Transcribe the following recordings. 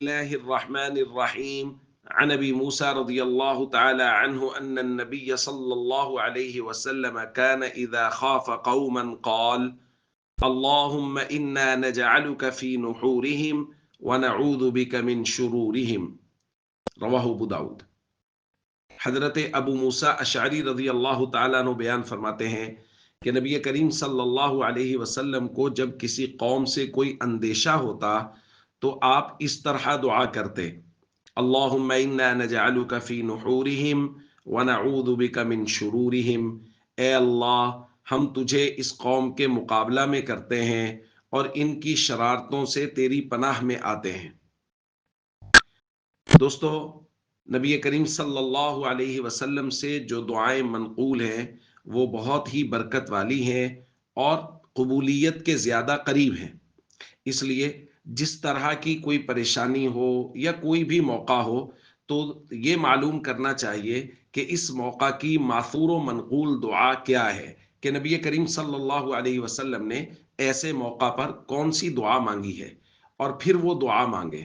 الله الرحمن الرحيم عن ابي موسى رضي الله تعالى عنه ان النبي صلى الله عليه وسلم كان اذا خاف قوما قال اللهم انا نجعلك في نحورهم ونعوذ بك من شرورهم رواہ ابو داؤد۔ حضرت ابو موسیٰ اشعری رضی اللہ تعالیٰ عنہ بیان فرماتے ہیں کہ نبی کریم صلی اللہ علیہ وسلم کو جب کسی قوم سے کوئی اندیشہ ہوتا تو آپ اس طرح دعا کرتے: اللہم انا نجعلک فی نحورہم ونعوذ بک من شرورہم، اے اللہ ہم تجھے اس قوم کے مقابلہ میں کرتے ہیں اور ان کی شرارتوں سے تیری پناہ میں آتے ہیں۔ دوستو، نبی کریم صلی اللہ علیہ وسلم سے جو دعائیں منقول ہیں وہ بہت ہی برکت والی ہیں اور قبولیت کے زیادہ قریب ہیں۔ اس لیے جس طرح کی کوئی پریشانی ہو یا کوئی بھی موقع ہو تو یہ معلوم کرنا چاہیے کہ اس موقع کی ماثور و منقول دعا کیا ہے، کہ نبی کریم صلی اللہ علیہ وسلم نے ایسے موقع پر کون سی دعا مانگی ہے اور پھر وہ دعا مانگے۔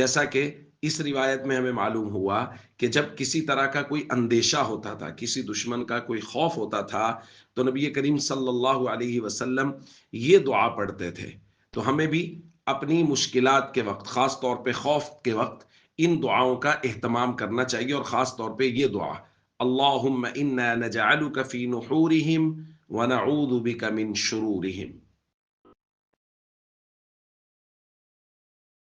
جیسا کہ اس روایت میں ہمیں معلوم ہوا کہ جب کسی طرح کا کوئی اندیشہ ہوتا تھا، کسی دشمن کا کوئی خوف ہوتا تھا، تو نبی کریم صلی اللہ علیہ وسلم یہ دعا پڑھتے تھے۔ تو ہمیں بھی اپنی مشکلات کے وقت، خاص طور پہ خوف کے وقت، ان دعاؤں کا اہتمام کرنا چاہیے، اور خاص طور پہ یہ دعا: اللہم انا نجعلک فی نحورہم ونعوذ بک من شرورہم۔